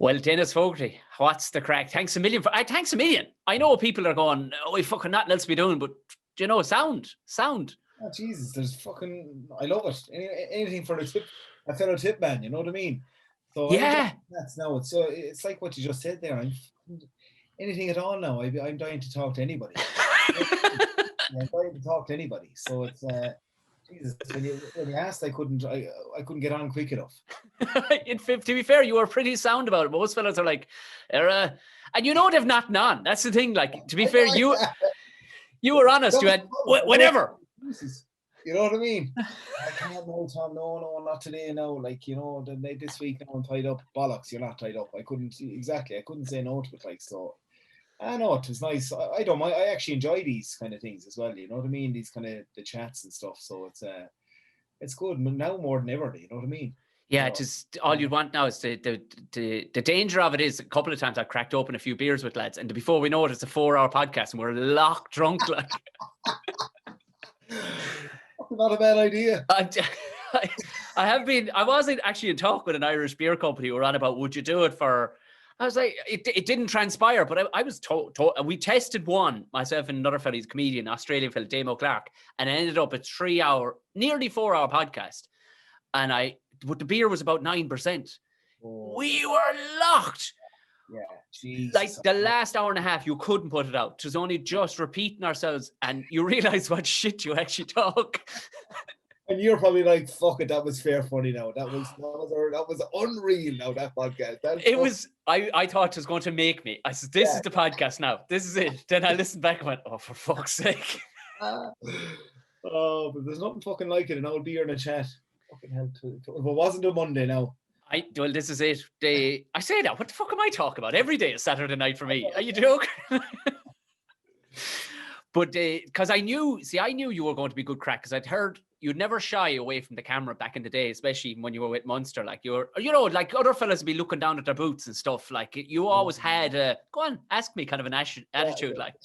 Well, Denis Fogarty, what's the crack? Thanks a million. Thanks a million. I know people are going, oh, we fucking nothing else to be doing, but you know, sound. Oh, Jesus, there's fucking, I love it. Anything for a fellow tip man, you know what I mean? So yeah, that's now. It's like what you just said there. Anything at all now. I'm dying to talk to anybody. I'm dying to talk to anybody. So it's Jesus. When you asked, I couldn't get on quick enough. To be fair, you were pretty sound about it. Most fellas are like, and you know they've not on. That's the thing. Like, to be fair, you were honest. You had whatever. You know what I mean? I can't know, Tom. No, not today. No, like, you know, this week I'm tied up. Bollocks, you're not tied up. I couldn't say no to it. Like, so I know it was nice. I don't mind. I actually enjoy these kind of things as well. You know what I mean? These kind of the chats and stuff. So it's good now more than ever. You know what I mean? Yeah, just all you want now is the danger of it is a couple of times I cracked open a few beers with lads, and before we know it, it's a 4-hour podcast and we're locked drunk. Like, not a bad idea. I wasn't actually in talk with an Irish beer company who were on about would you do it for. I was like, it didn't transpire, but I was told, we tested one, myself and another fellow, he's a comedian, Australian fellow, Damo Clark, and it ended up a 3-hour, nearly 4-hour podcast. But the beer was about 9%. Oh. We were locked. Yeah, Jesus. Like the last hour and a half, you couldn't put it out. It was only just repeating ourselves, and you realize what shit you actually talk. And you're probably like, "Fuck it, that was fair funny." Now that was unreal. Now that podcast, I thought it was going to make me. I said, "This is the podcast now. This is it." Then I listened back and went, "Oh, for fuck's sake!" But there's nothing fucking like it. An old beer in a chat. Fucking hell, if it wasn't a Monday now. Well, this is it. I say that. What the fuck am I talking about? Every day is Saturday night for me. Are you joking? But because I knew you were going to be good crack, because I'd heard you'd never shy away from the camera back in the day, especially when you were with Munster. Like like other fellas would be looking down at their boots and stuff. Like you always had go on, ask me kind of an attitude. Like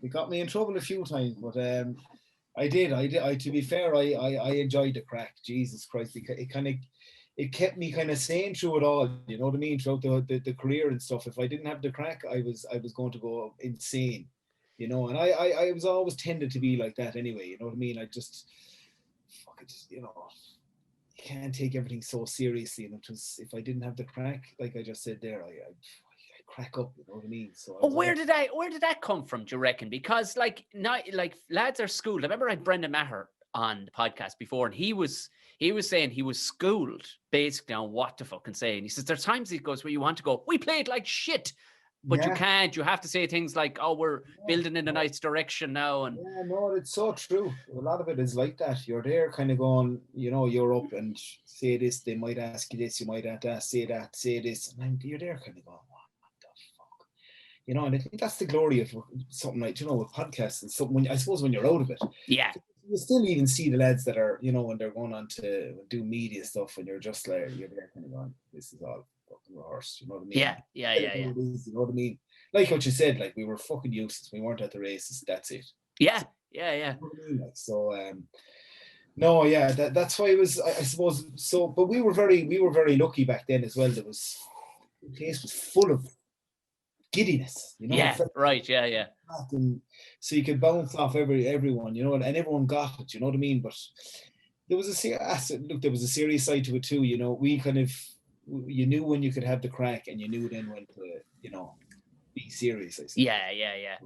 you got me in trouble a few times, but I did. To be fair, I enjoyed the crack. Jesus Christ, it kept me kind of sane through it all. You know what I mean? Throughout the career and stuff. If I didn't have the crack, I was going to go insane. You know, and I was always tended to be like that anyway. You know what I mean? I just you know, you can't take everything so seriously. And it was, if I didn't have the crack, like I just said there, I crack up, you know what I mean? So where did that come from, do you reckon? Because like lads are schooled. I remember I had Brendan Maher on the podcast before, and he was saying he was schooled basically on what to fucking say. And he says there's times he goes where you want to go, we played like shit, but you can't. You have to say things like, oh, we're building in a nice direction now. And no, it's so true. A lot of it is like that. You're there kind of going, you know, you're up and say this, they might ask you this, you might have to say that, say this, and then you're there kind of going, you know, and I think that's the glory of something like, you know, with podcasts and something. I suppose when you're out of it, yeah, you still even see the lads that are, you know, when they're going on to do media stuff, and you're just like, you're there kind of going, this is all fucking rehearsed. You know what I mean? Yeah. You know what I mean? Like what you said, like we were fucking useless. We weren't at the races. That's it. Yeah. You know what I mean? Like, so, no, yeah, that's why it was. I suppose so. But we were very lucky back then as well. The place was full of giddiness, you know. Yeah, right. Yeah. And so you could bounce off everyone, you know, and everyone got it, you know what I mean. But there was there was a serious side to it too, you know. We kind of, you knew when you could have the crack, and you knew then when to, you know, be serious. Yeah.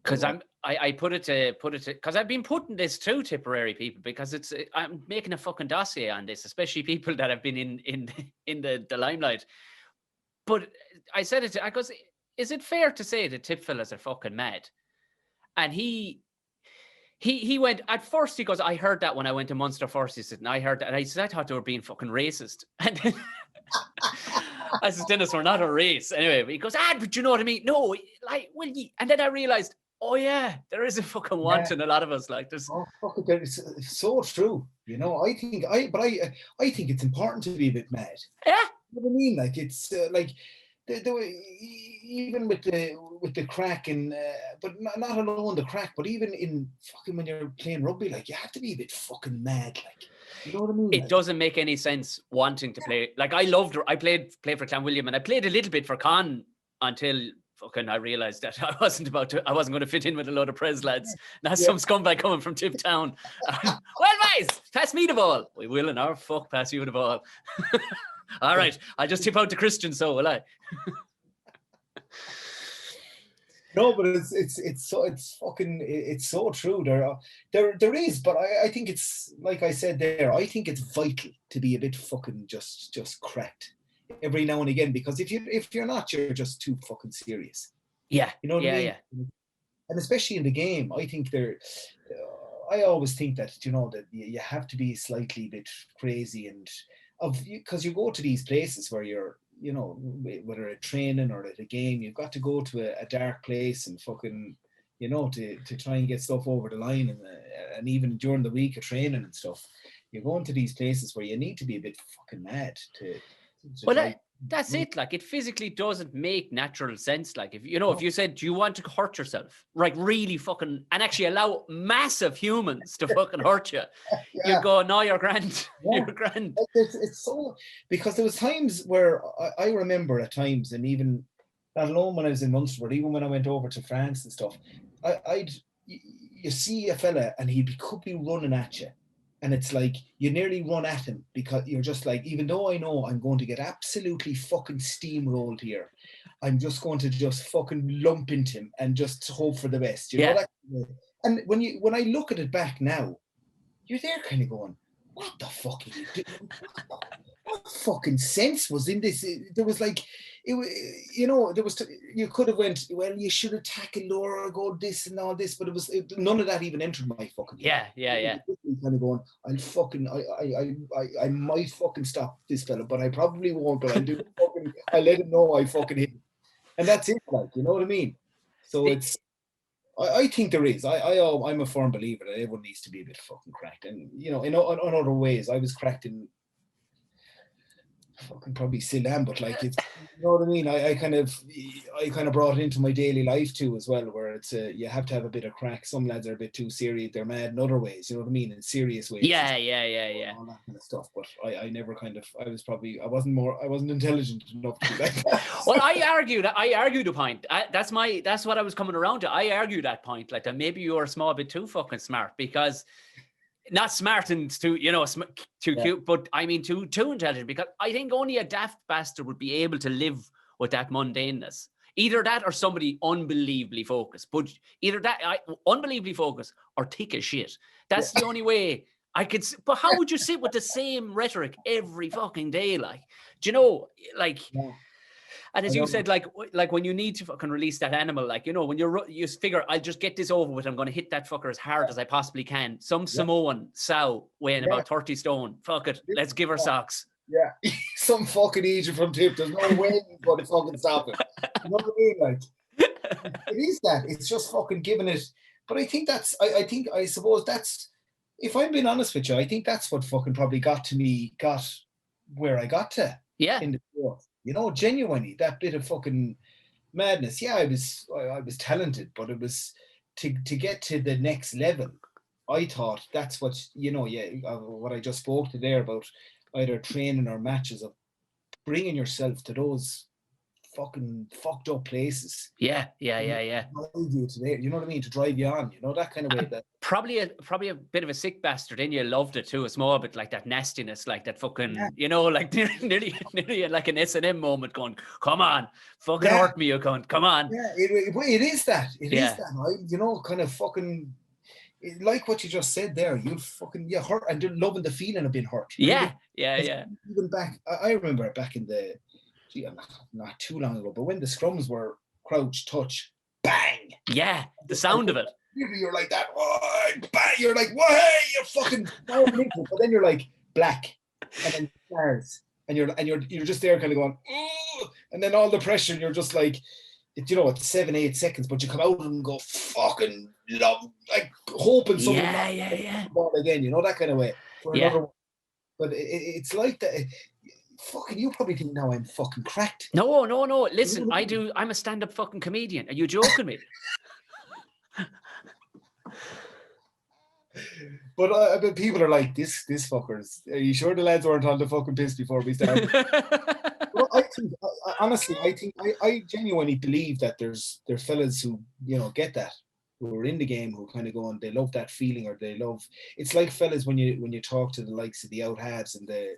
Because I put it to because I've been putting this to Tipperary people, because I'm making a fucking dossier on this, especially people that have been in the limelight. But I said it to, I goes, is it fair to say that tip fellas are fucking mad? And he went, at first he goes, I heard that when I went to Munster first. He said, and I heard that. And I said, I thought they were being fucking racist. And then I said, Dennis, we're not a race. Anyway, but he goes, but you know what I mean? No, like, well, and then I realized, oh yeah, there is a fucking want in a lot of us. Like this. Oh, fuck it, it's so true. You know, I think it's important to be a bit mad. Yeah. You know what I mean? Like it's like even with the crack, and but not alone the crack, but even in fucking when you're playing rugby, like you have to be a bit fucking mad, like. You know what I mean? It doesn't make any sense wanting to play. Like I played for Clanwilliam, and I played a little bit for Con until fucking I realised that I wasn't going to fit in with a load of Prez lads. Not some scumbag coming from Tip Town. Well, boys, pass me the ball. We will in our fuck pass you the ball. All right, I'll just tip out to Christian, so will I? No, but it's so true. There is, but I think it's like I said there. I think it's vital to be a bit fucking just cracked every now and again, because if you're not, you're just too fucking serious. Yeah, you know what I mean? Yeah. And especially in the game, I think I always think that that you have to be slightly bit crazy because you go to these places where you're. Whether at training or at a game, you've got to go to a dark place and fucking, to try and get stuff over the line, and even during the week of training and stuff, you're going to these places where you need to be a bit fucking mad to well, that's it. Like, it physically doesn't make natural sense. Like, if you said, do you want to hurt yourself? Like, really fucking, and actually allow massive humans to fucking hurt you. You'd go, no, you're grand. Yeah. You're grand. It's so, because there was times where I remember at times, and even not alone when I was in Munster, but even when I went over to France and stuff, you see a fella and he could be running at you. And it's like, you nearly run at him because you're just like, even though I know I'm going to get absolutely fucking steamrolled here, I'm just going to just fucking lump into him and just hope for the best. You know that? And when I look at it back now, you're there kind of going, what the fuck are you doing? What fucking sense was in this? There was like, you could have went, well, you should have tackled lower, go this and all this, but none of that even entered my fucking head. Yeah. Kind of going, I might fucking stop this fella, but I probably won't, but I let him know I fucking hit him. And that's it, like, you know what I mean? So I think there is. I'm a firm believer that everyone needs to be a bit fucking cracked. And, in other ways, I was cracked in fucking probably still am, but like, it's, you know what I mean? I kind of brought it into my daily life too as well, where it's you have to have a bit of crack. Some lads are a bit too serious, they're mad in other ways, you know what I mean? In serious ways. Yeah. All that kind of stuff. But I never I wasn't intelligent enough to do that. Well, I argued a point. That's what I was coming around to. I argued that point, like, that maybe you're a small bit too fucking smart, because not smart and too cute, but I mean too intelligent, because I think only a daft bastard would be able to live with that mundaneness. Either that or somebody unbelievably focused. But either that, unbelievably focused, or thick as shit. That's the only way I could. But how would you sit with the same rhetoric every fucking day? Like, do you know, like. Yeah. And as you said, like when you need to fucking release that animal, like, when you figure, I'll just get this over with, I'm going to hit that fucker as hard as I possibly can. Some Samoan sow weighing about 30 stone. Fuck it. Let's give her socks. Yeah. Some fucking Egypt from Tip. There's no way you're going to fucking stop it. You know what I mean? Like, it is that. It's just fucking giving it. But I think I suppose that's, if I'm being honest with you, I think that's what fucking probably got where I got to. Yeah. In the sport. Genuinely, that bit of fucking madness. Yeah, I was talented, but it was to get to the next level. I thought that's what, what I just spoke to there about either training or matches, of bringing yourself to those fucking fucked up places. Yeah. Drive you to there, you know what I mean? To drive you on, that kind of way. That probably a bit of a sick bastard in you loved it too. A small bit like that nastiness, like that fucking, like nearly like an S&M moment, going, come on, fucking hurt me, you cunt, come on. Yeah, it is that. It is that. Kind of fucking, like what you just said there. You hurt, and you're loving the feeling of being hurt. Yeah. Even back, I remember back in the. Not too long ago, but when the scrums were crouch, touch, bang. Yeah, the sound of it. You're like that. Bang. You're like, whoa, you're fucking. But then you're like black, and then stars, and you're just there, kind of going, oh, and then all the pressure, and you're just like, it's 7-8 seconds, but you come out and go fucking love, like hoping someone ball again, that kind of way. But it's like that. Fucking, you probably think now I'm fucking cracked. No. Listen, I'm a stand-up fucking comedian. Are you joking me? But people are like, this fuckers. Are you sure the lads weren't on the fucking piss before we started? Well, I think, honestly, I genuinely believe that there's fellas who, you know, get that, who are in the game, who kind of go on, they love that feeling, or they love. It's like fellas when you talk to the likes of the out halves and the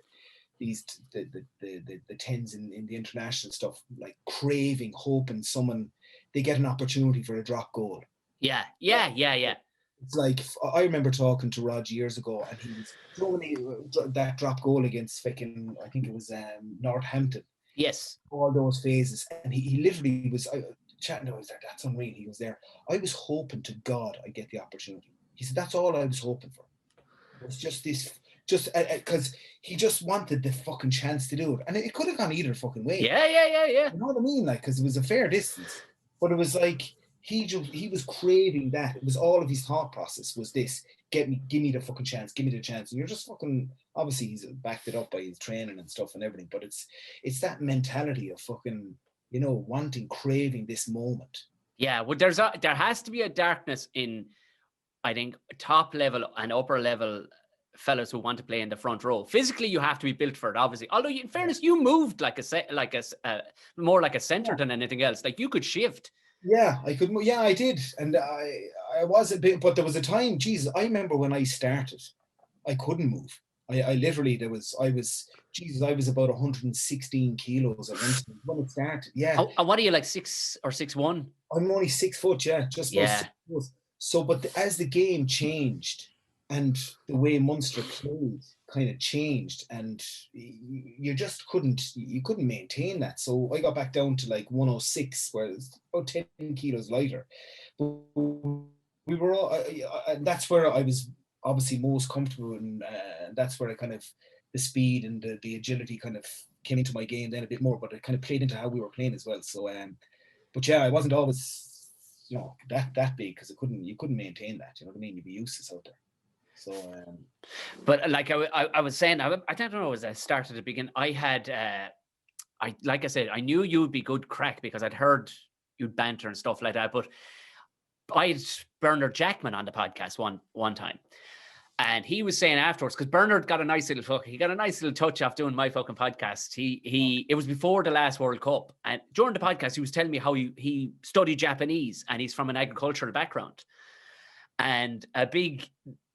tens in the international stuff, like craving, hoping they get an opportunity for a drop goal. Yeah. It's like, I remember talking to Rog years ago, and he was throwing that drop goal against fucking, I think it was Northampton. Yes. All those phases. And he literally was chatting to us there. That's unreal. He was there. I was hoping to God I get the opportunity. He said, that's all I was hoping for. It was just this, because he just wanted the fucking chance to do it. And it could have gone either fucking way. Yeah. You know what I mean? Like, because it was a fair distance. But it was like, he was craving that. It was all of his thought process was this: give me the fucking chance, give me the chance. And you're just fucking, obviously he's backed it up by his training and stuff and everything, but it's that mentality of fucking, you know, wanting, craving this moment. Yeah, well, there has to be a darkness in, I think, top level and upper level fellas who want to play in the front row. Physically, you have to be built for it, obviously. Although, in fairness, you moved more like a center than anything else. Like, you could shift. Yeah, I could. Yeah, I did, and I was a bit. But there was a time. Jesus, I remember when I started, I couldn't move. I literally I was about 116 kilos when it started. Yeah. And what are you, like 6 or 6'1"? I'm only 6 foot. Yeah, just about 6 foot. So, but as the game changed and the way Munster played kind of changed, and you just couldn't maintain that. So I got back down to like 106, where it's about 10 kilos lighter. But we were all, and that's where I was obviously most comfortable, and that's where I kind of, the speed and the agility kind of came into my game then a bit more, but it kind of played into how we were playing as well. So but yeah, I wasn't always, you know, that big, because you couldn't maintain that, you know what I mean? You'd be useless out there. So, but like I was saying, I don't know, as I started to begin, I had, like I said, I knew you would be good crack because I'd heard you'd banter and stuff like that. But I had Bernard Jackman on the podcast one time, and he was saying afterwards, because Bernard got a nice little touch off doing my fucking podcast. It was before the last World Cup, and during the podcast, he was telling me how he studied Japanese, and he's from an agricultural background, and a big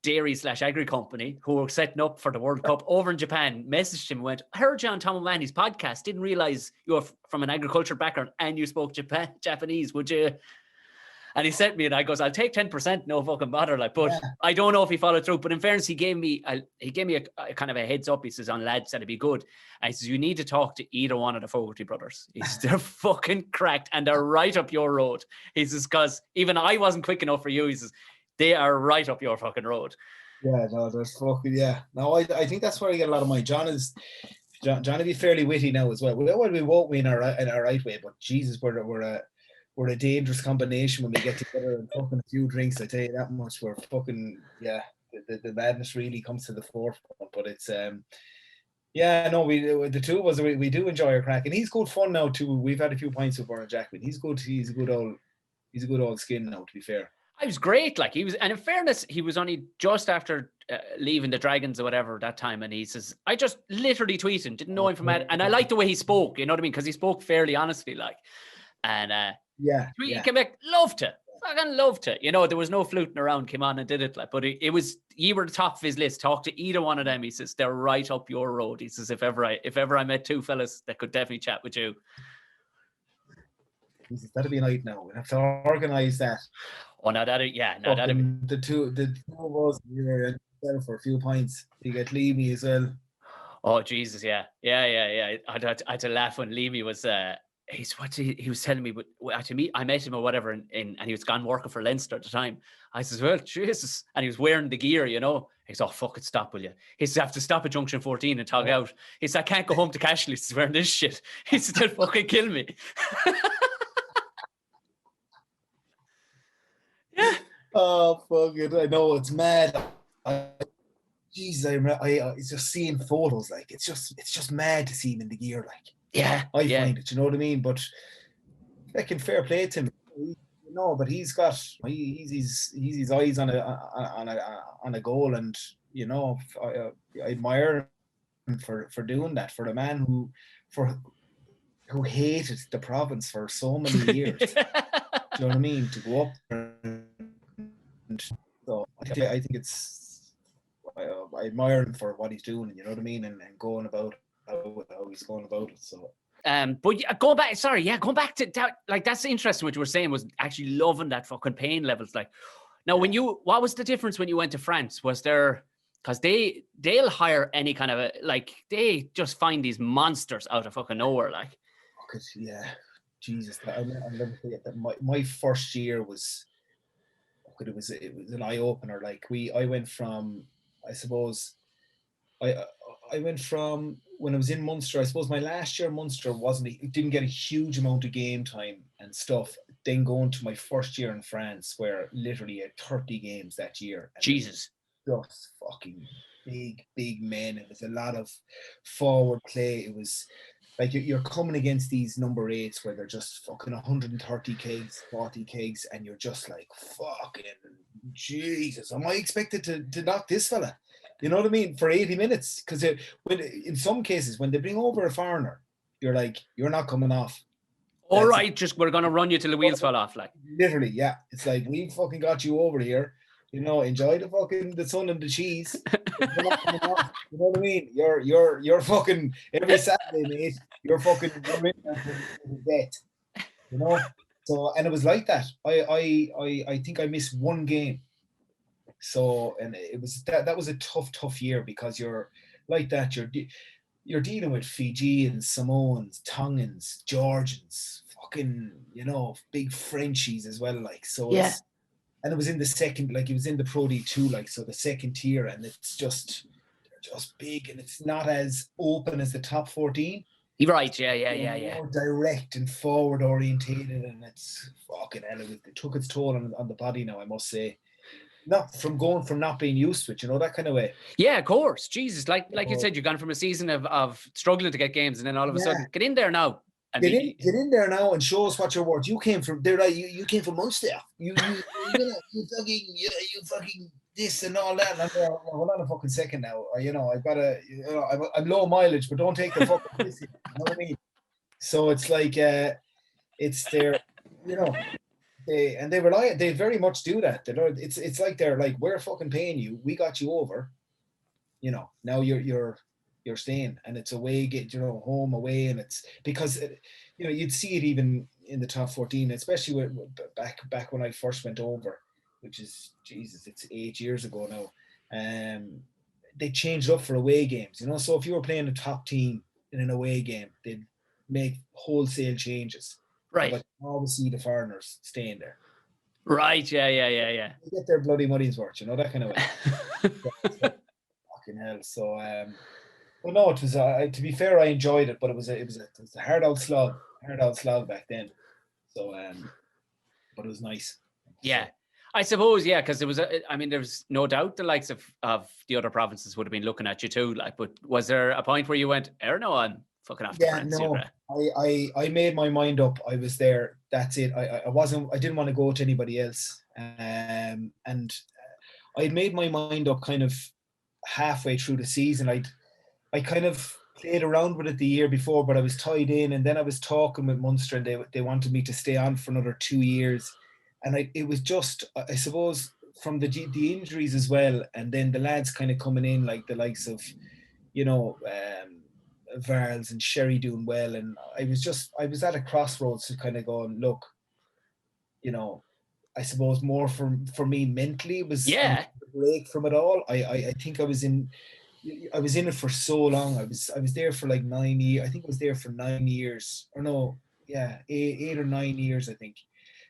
dairy/agri company who were setting up for the World Cup over in Japan messaged him and went, I heard you on Tom O'Mahony's podcast, didn't realize you were from an agricultural background and you spoke Japanese, would you? And he sent me, and I goes, I'll take 10%, no fucking bother. Like, but yeah. I don't know if he followed through. But in fairness, he gave me a kind of a heads up. He says, on lads, that'd be good. And he says, you need to talk to either one of the Fogarty brothers. He says, they're fucking cracked and they're right up your road. He says, because even I wasn't quick enough for you. He says, they are right up your fucking road. Yeah, no, there's fucking, yeah. No, I think that's where I get a lot of mine. John will be fairly witty now as well. We won't be in our right way, but Jesus, we're a dangerous combination when we get together and fucking a few drinks. I tell you that much. We're fucking, yeah. The madness really comes to the forefront. But it's yeah, no, the two of us, we do enjoy our crack, and he's good fun now too. We've had a few pints with Bernard Jackman. He's good. He's a good old skin now, to be fair. I was great. Like, he was, and in fairness, he was only just after leaving the Dragons or whatever that time. And he says, I just literally tweeted him, didn't know him from that. And I liked the way he spoke, you know what I mean? Because he spoke fairly honestly, like, and he came back, fucking loved it. You know, there was no fluting around, came on and did it. Like, but it was, you were the top of his list. Talk to either one of them. He says, they're right up your road. He says, if ever I met two fellas that could definitely chat with you. He says, that'll be a night now. We have to organise that. Oh, no, that'd the two of us here for a few pints. You get Lamey as well. Oh Jesus, yeah. I had to laugh when Lamey was he was telling me, but I met him or whatever, and he was gone working for Leinster at the time. I says, well, Jesus, and he was wearing the gear, you know. He said, oh, fuck it, stop, will you? He said, I have to stop at Junction 14 and tug out. He said, I can't go home to Cashel. He's wearing this shit. He said, they'll fucking kill me. Yeah. Oh, fuck it. I know, it's mad. It's just seeing photos, like, it's just mad to see him in the gear, like. Yeah. I find it, you know what I mean? But fucking fair play to him. no, but he's his eyes on a goal, and you know, I admire him for doing that, for the man who hated the province for so many years. Do you know what I mean? To go up and so I think it's I admire him for what he's doing, you know what I mean, and going about how he's going about it. So but going back to that, like, that's interesting what you were saying, was actually loving that fucking pain levels. Like, now what was the difference when you went to France? Was there, because they'll hire any kind of they just find these monsters out of fucking nowhere, like. Yeah, Jesus, I'll never forget that. My first year was, it was an eye opener. Like I went from, I suppose, I went from when I was in Munster. I suppose my last year in Munster didn't get a huge amount of game time and stuff. Then going to my first year in France, where literally had 30 games that year. And Jesus, just fucking big men. It was a lot of forward play. It was like you're coming against these number 8s where they're just fucking 130 kegs, 40 kegs, and you're just like, fucking Jesus, am I expected to knock this fella? You know what I mean? For 80 minutes. Because in some cases, when they bring over a foreigner, you're like, you're not coming off. All right, just we're going to run you till the wheels fall off. Like, literally, yeah. It's like, we fucking got you over here. You know, enjoy the sun and the cheese. You know what I mean? You're fucking every Saturday, mate. You're in there for death. You know. So, and it was like that. I think I missed one game. So, and it was that was a tough year, because you're like that. You're dealing with Fijians, Samoans, Tongans, Georgians, fucking, you know, big Frenchies as well. Like, so yeah. And it was in the second, like, it was in the Pro D2, like, so the second tier, and it's just big, and it's not as open as the top 14. Right, yeah. More direct and forward orientated, and it's fucking hell. It took its toll on the body now, I must say. Not from not being used to it, you know, that kind of way. Yeah, of course. Jesus, like you said, you've gone from a season of struggling to get games, and then all of a sudden, get in there now. Get in there now and show us what you're worth. You came from there. You came from Munster. You fucking this and all that. And I'm there, hold on a fucking second now. You know, I've got I'm low mileage, but don't take the fucking piss. You know what I mean? So it's like it's their, you know, they very much do that. It's like they're like, we're fucking paying you. We got you over. You know, now you're staying, and it's away, home away, and it's because you know, you'd see it even in the top 14, especially back when I first went over, which is, Jesus, it's 8 years ago now. They changed up for away games, you know. So if you were playing a top team in an away game, they'd make wholesale changes. Right. But you always see the foreigners staying there. Right. Yeah. They get their bloody money's worth, you know, that kind of way. Fucking hell. So well, no, it was to be fair, I enjoyed it, but it was a hard out slog back then. So but it was nice. Yeah, I suppose, yeah, because there was there's no doubt the likes of the other provinces would have been looking at you too. Like, but was there a point where you went, no, I'm fucking off to France? No, I made my mind up. I was there. That's it. I didn't want to go to anybody else. And I'd made my mind up kind of halfway through the season. I kind of played around with it the year before, but I was tied in, and then I was talking with Munster, and they wanted me to stay on for another 2 years. And it was just, I suppose, from the injuries as well, and then the lads kind of coming in, like the likes of, you know, Varls and Sherry doing well, and I was at a crossroads to kind of going, look, you know, I suppose more for me mentally was a break from it all. I think I was in it for so long. I was there for like 9 years. I think I was there for 9 years, or no, yeah, 8 or 9 years, I think.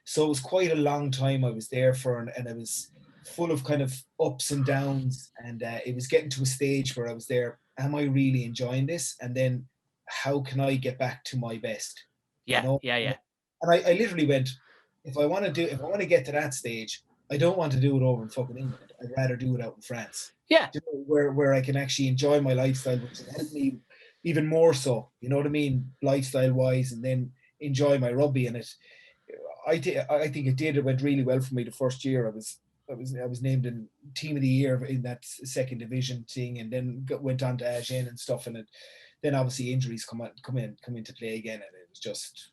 So it was quite a long time I was there for, and it was full of kind of ups and downs, and it was getting to a stage where I was there, am I really enjoying this? And then how can I get back to my best? Yeah, you know? yeah. And I literally went, if I want to get to that stage, I don't want to do it over in fucking England. I'd rather do it out in France. Yeah. You know, where I can actually enjoy my lifestyle, which will help me even more so, you know what I mean, lifestyle wise, and then enjoy my rugby. And I think it did. It went really well for me the first year. I was named in team of the year in that second division thing, and then went on to Agen and stuff. And then obviously injuries come into play again, and it was just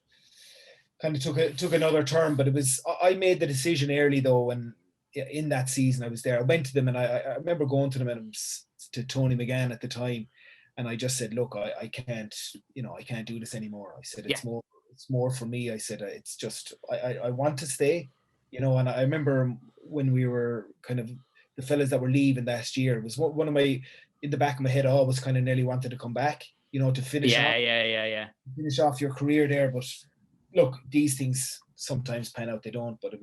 kind of took another turn. But I made the decision early though, and in that season I was there. I went to them, and I remember going to them, and it was to Tony McGann at the time, and I just said, look, I can't do this anymore. I said it's more for me. I said it's just I want to stay, and I remember when we were kind of the fellas that were leaving last year, it was one of my, in the back of my head, I always kind of nearly wanted to come back, to finish finish off your career there. But look, these things sometimes pan out, they don't. But it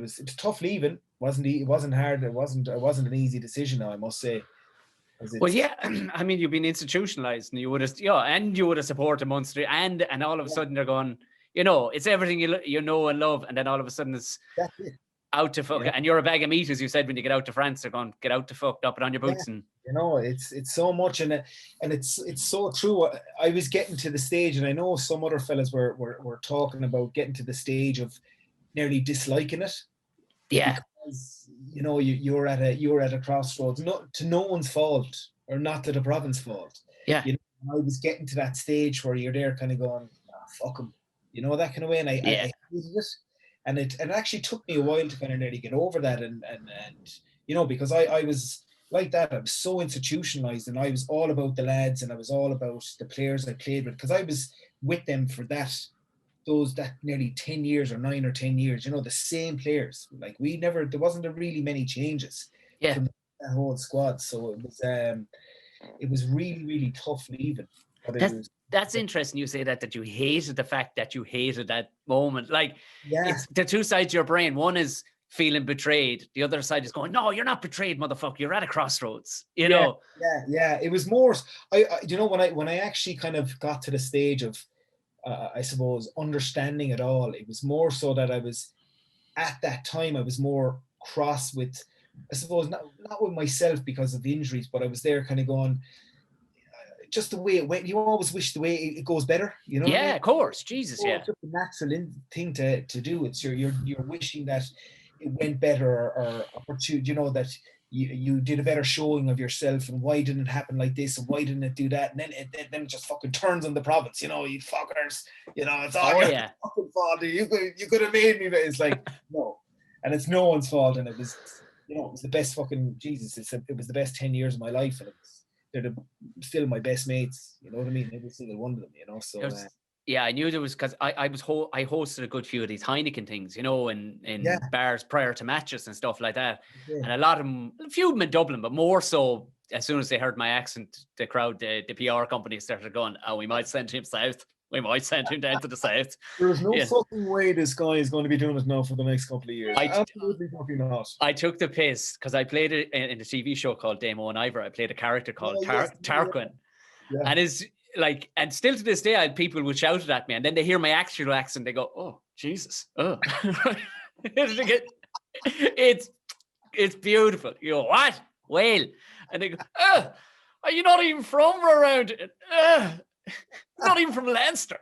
was tough leaving. It wasn't hard. It wasn't an easy decision now, I must say. Well, yeah, I mean, you've been institutionalized, and you would have supported Munster, and all of a sudden they're going, it's everything you know and love, and then all of a sudden it's out to fuck, and you're a bag of meat, as you said, when you get out to France. They're going, get out to fuck, up it on your boots, and it's so much, and it's so true. I was getting to the stage, and I know some other fellas were talking about getting to the stage of nearly disliking it. Yeah. Because, you're at a crossroads, not to no one's fault, or not to the province's fault. Yeah. I was getting to that stage where you're there kind of going, fuck them, that kind of way. And I hated it. And it actually took me a while to kind of nearly get over that. And because I was like that, I was so institutionalized, and I was all about the lads, and I was all about the players I played with, because I was with them for that nearly 10 years or 9 or 10 years, the same players. Like there wasn't really many changes from that whole squad. So it was really, really tough leaving. That's interesting you say that you hated the fact that you hated that moment. Like, it's the two sides of your brain. One is feeling betrayed. The other side is going, no, you're not betrayed, motherfucker. You're at a crossroads, know? Yeah. It was more, when I actually kind of got to the stage of, I suppose, understanding it all, it was more so that I was, at that time, I was more cross with, I suppose, not with myself because of injuries, but I was there kind of going, just the way it went. You always wish the way it goes better, Yeah, of course. Jesus, It's just a natural thing to do. It's you're wishing that it went better, or that you did a better showing of yourself, and why didn't it happen like this, and why didn't it do that, and then it just fucking turns on the province, you fuckers, it's all your fucking fault. You could have made me, but it's like, no, and it's no one's fault. And it was, it was the best fucking, Jesus, it was the best 10 years of my life, and they're still my best mates, you know what I mean, every single one of them, so yeah, I knew there was, because I hosted a good few of these Heineken things, in bars prior to matches and stuff like that. Yeah. And a few of them in Dublin, but more so as soon as they heard my accent, the crowd, the PR company started going, oh, we might send him south. We might send him down to the south. There's no fucking way this guy is going to be doing it now for the next couple of years. Absolutely fucking not. I took the piss because I played it in a TV show called Damo and Ivor. I played a character called Tarquin. Yeah. And and still to this day, people would shout at me, and then they hear my actual accent, they go, oh, Jesus. Oh. It's beautiful. You go, what? Whale. And they go, are you not even from around? Not even from Leinster.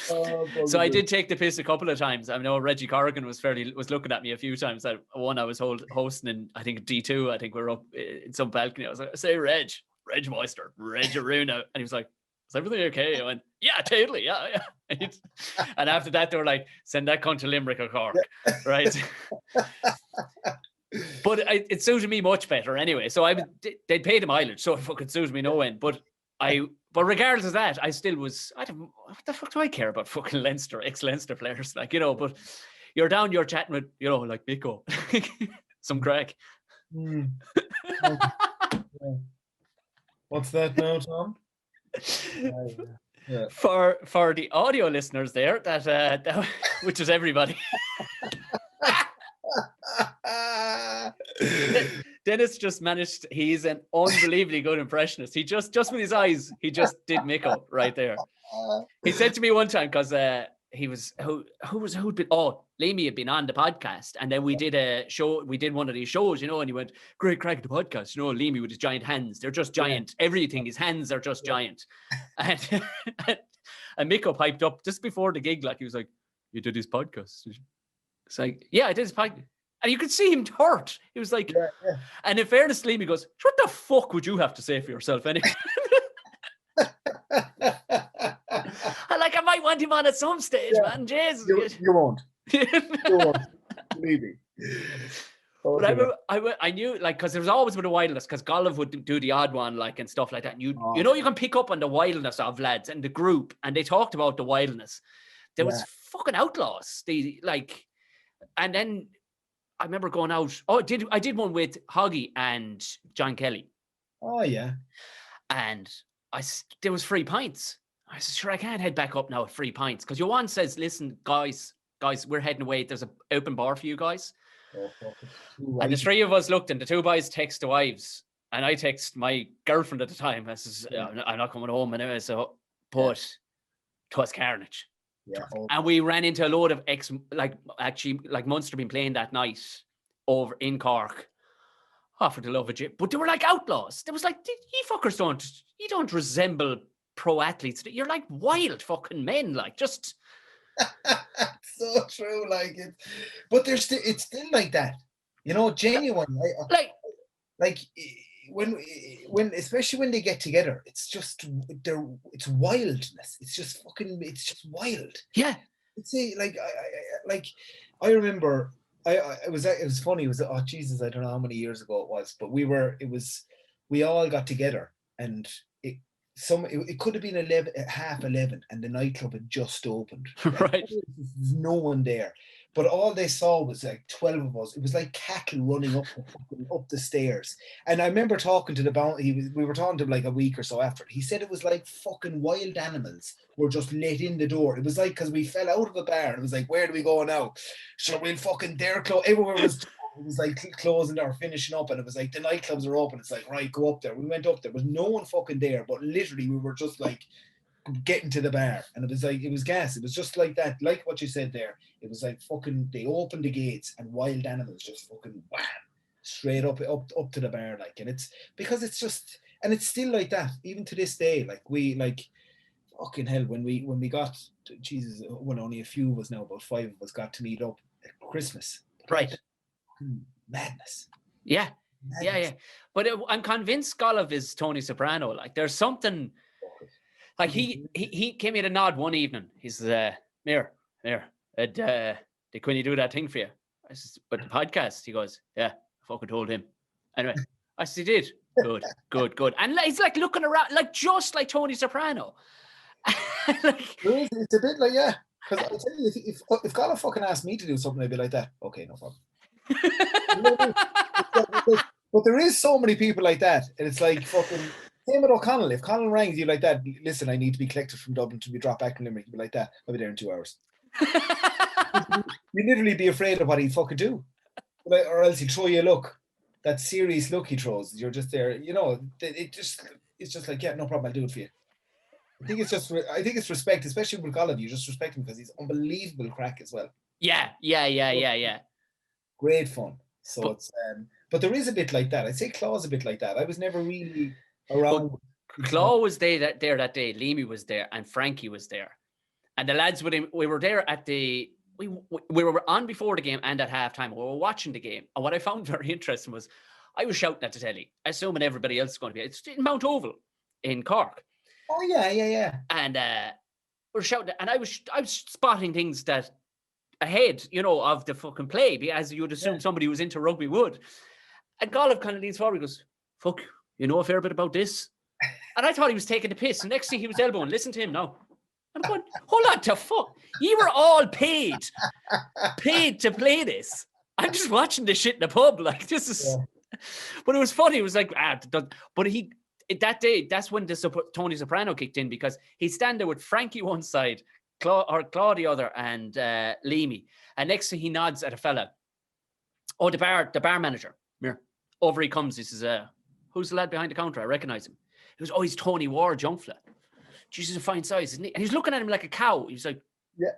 So I did take the piss a couple of times. I know Reggie Corrigan was looking at me a few times. I was hosting in, I think, D2. I think we were up in some balcony. I was like, say Reg Moister, Reg Aruna. And he was like, is everything okay? I went, yeah, totally, yeah. And after that, they were like, send that cunt to Limerick or Cork, right? But it suited me much better anyway. So they'd paid the mileage, so it fucking suited me no end. But regardless of that, I still was, what the fuck do I care about fucking Leinster, ex-Leinster players? Like, but you're down, you're chatting with, like Miko, some crack. What's that now, Tom? Yeah. For the audio listeners there, that which is everybody. Dennis just managed. He's an unbelievably good impressionist. He just with his eyes, he just did Miko right there. He said to me one time, because he was who'd been Lamey had been on the podcast, and then we did a show. We did one of these shows, and he went, great crack at the podcast. Lamey with his giant hands. They're just giant. Everything. His hands are just giant. And And Miko piped up just before the gig, like he was like, "You did his podcast?" It's like, "Yeah, I did his podcast." And you could see him hurt. He was like, and in fairness, Lamey goes, "What the fuck would you have to say for yourself anyway?" I might want him on at some stage, man. Jesus. You won't. You won't. Believe me. But I knew, like, because there was always with the wildness, because Golov would do the odd one, like, and stuff like that. And you can pick up on the wildness of lads and the group, and they talked about the wildness. There was fucking outlaws. And then I remember going out. I did one with Hoggy and John Kelly. Oh yeah. And there was free pints. I said, sure, I can't head back up now at free pints, because Johan says, listen, guys, we're heading away. There's an open bar for you guys. And the three of us looked, and the two boys text the wives, and I text my girlfriend at the time. I says, I'm not coming home anyway. So, but it was carnage. Yeah. And we ran into a load of Munster been playing that night over in Cork. Oh, for the love of it. But they were like outlaws. There was like, you fuckers don't resemble pro athletes. You're like wild fucking men, like just. So true, like it, but it's still like that, genuine. Like when especially when they get together, it's it's wildness. It's just wild. Yeah. It's I remember it was funny. It was, oh Jesus, I don't know how many years ago it was, but we all got together, and it could have been 11:30, and the nightclub had just opened. Right. There's no one there, but all they saw was like 12 of us. It was like cattle running up the stairs. And I remember talking to the bounty. We were talking to him like a week or so after. He said it was like fucking wild animals were just let in the door. It was like, because we fell out of a bar, and it was like, where do we go now? Sure, we'll fucking dare close. Everywhere was. It was like closing or finishing up, and it was like the nightclubs are open. It's like, right, go up there. We went up there. There was no one fucking there, but literally we were just like getting to the bar, and it was gas. It was just like that, like what you said there. It was like fucking, they opened the gates and wild animals just fucking wham, straight up to the bar, like. And it's because it's just, and it's still like that even to this day. Like we like fucking hell when we got Jesus, well, only a few of us now, about 5 of us got to meet up at Christmas. Right. Madness. Yeah. But I'm convinced Golov is Tony Soprano. Like, there's something. Like he came in a nod one evening. He's Mir, can you do that thing for you? I said, but the podcast. He goes, yeah, I fucking told him. Anyway, I said, he did. Good. And he's like looking around, like just like Tony Soprano. Like, it's a bit like, yeah. Because I'll tell you, if Golov fucking asked me to do something, I'd be like that. Okay, no problem. But there is so many people like that, and it's like fucking same with O'Connell. If Connell rang you like that, listen, I need to be collected from Dublin to be dropped back in Limerick, you'd be like that. I'll be there in 2 hours. You'd literally be afraid of what he'd fucking do, or else he'd throw you a look, that serious look he throws. You're just there, it's just like, yeah, no problem, I'll do it for you. I think it's respect, especially with Golov. You just respect him because he's unbelievable crack as well. Yeah. Great fun. So but there is a bit like that. I'd say Claw's a bit like that. I was never really around. Claw was there that day. Lamey was there, and Frankie was there, and the lads with him. We were there at we were on before the game and at halftime. We were watching the game, and what I found very interesting was I was shouting at the telly, assuming everybody else is going to be. It's in Mount Oval in Cork. Oh yeah. And we're shouting, and I was spotting things that ahead, of the fucking play, because you would assume somebody who's into rugby would. And Golov kind of leans forward, he goes, fuck, you know a fair bit about this? And I thought he was taking the piss. And next thing he was elbowing, listen to him now. I'm going, hold on to fuck. You were all paid to play this. I'm just watching this shit in the pub. Like, this is... Yeah. But it was funny. It was like, but that day, that's when Tony Soprano kicked in, because he'd stand there with Frankie one side, Claw the other, and Lamey. And next thing he nods at a fella. Oh, the bar manager. Here. Over he comes. He says, who's the lad behind the counter? I recognize him. He goes, oh, he's Tony Ward, young fella. Jesus, a fine size, isn't he? And he's looking at him like a cow. He was like, yeah.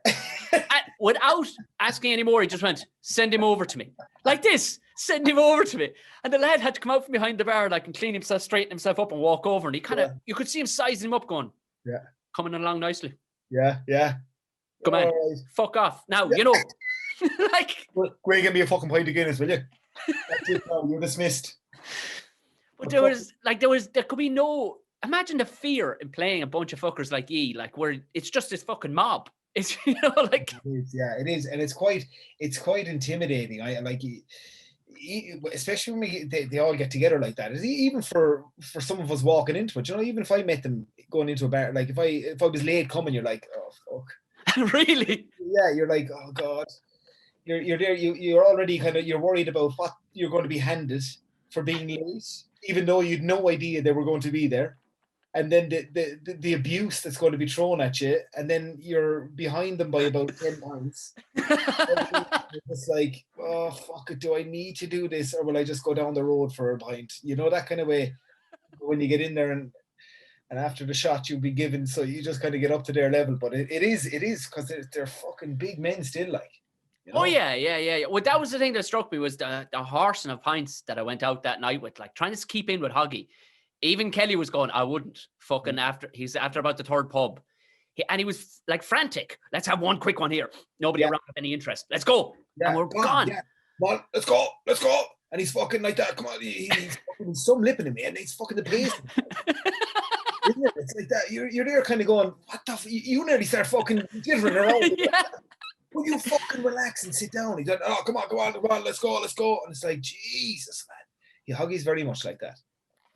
Without asking any more, he just went, send him over to me. Like this, send him over to me. And the lad had to come out from behind the bar, like, and straighten himself up and walk over. And he kind of, you could see him sizing him up going, yeah, coming along nicely. Yeah. Come on, All right. fuck off. Now, Yeah. like... Well, go and get me a fucking pint of Guinness, will you? That's it now, you're dismissed. But there could be no... Imagine the fear in playing a bunch of fuckers like ye, like where it's just this fucking mob. It's, like... It is. And it's quite intimidating. I like... especially when they all get together like that. Even for some of us walking into it, even if I met them going into a bar, like if I was late coming, you're like, oh fuck. Really? Yeah, you're like, oh god. You're there. You're already you're worried about what you're going to be handed for being late, even though you'd no idea they were going to be there. And then the abuse that's going to be thrown at you, and then you're behind them by about 10 points. It's like, oh fuck it, do I need to do this, or will I just go down the road for a pint? That kind of way. When you get in there and after the shot you'll be given, so you just kind of get up to their level. But it is because they're fucking big men still, like. Oh yeah. Well, that was the thing that struck me was the horsing of pints that I went out that night with, like trying to keep in with Hoggy. Even Kelly was going, I wouldn't. Fucking after about the third pub. He was like frantic. Let's have one quick one here. Nobody around with any interest. Let's go. Yeah. And we're gone. Yeah. Come on, let's go. And he's fucking like that. Come on, he's some lipping him, man. He's fucking the pace. It's like that. You're there kind of going, what the you nearly start fucking jittering around. Yeah. Will you fucking relax and sit down? He's like, oh, come on, let's go. And it's like, Jesus, man. Yeah, Hoggy's very much like that.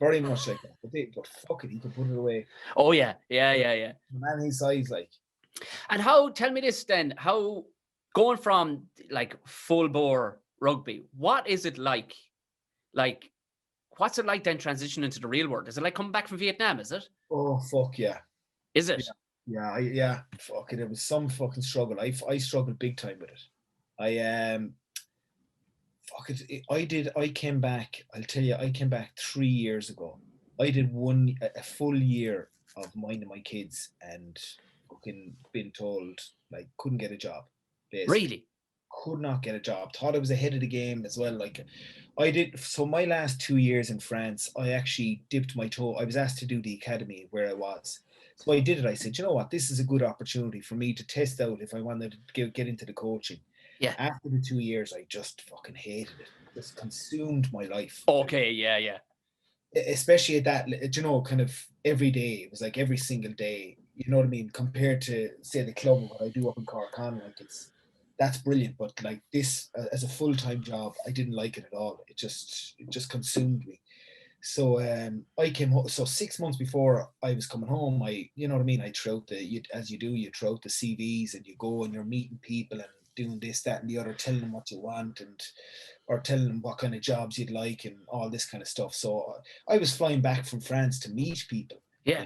Very much like that. But fuck it, he can put it away. Oh, yeah. The man his size, like. And tell me this then, how going from like full bore rugby, what is it like? Like, what's it like then transitioning to the real world? Is it like coming back from Vietnam, is it? Oh, fuck yeah. Is it? Yeah. Fuck it. It was some fucking struggle. I struggled big time with it. Fuck it. I came back. I'll tell you. I came back 3 years ago. I did a full year of minding my kids and fucking been told like couldn't get a job. Basically. Really? Could not get a job. Thought I was ahead of the game as well. Like I did. So my last 2 years in France, I actually dipped my toe. I was asked to do the academy where I was. So I did it. I said, you know what? This is a good opportunity for me to test out if I wanted to get into the coaching. Yeah. After the 2 years, I just fucking hated it. It just consumed my life. Okay, yeah. Especially at that, kind of every day. It was like every single day. You know what I mean? Compared to, say, the club, what I do up in Corkon, like that's brilliant. But like this, as a full-time job, I didn't like it at all. It just consumed me. So I came home. So 6 months before I was coming home, I throw out you throw out the CVs and you go and you're meeting people and doing this, that, and the other, telling them what you want or telling them what kind of jobs you'd like and all this kind of stuff. So I was flying back from France to meet people. Yeah.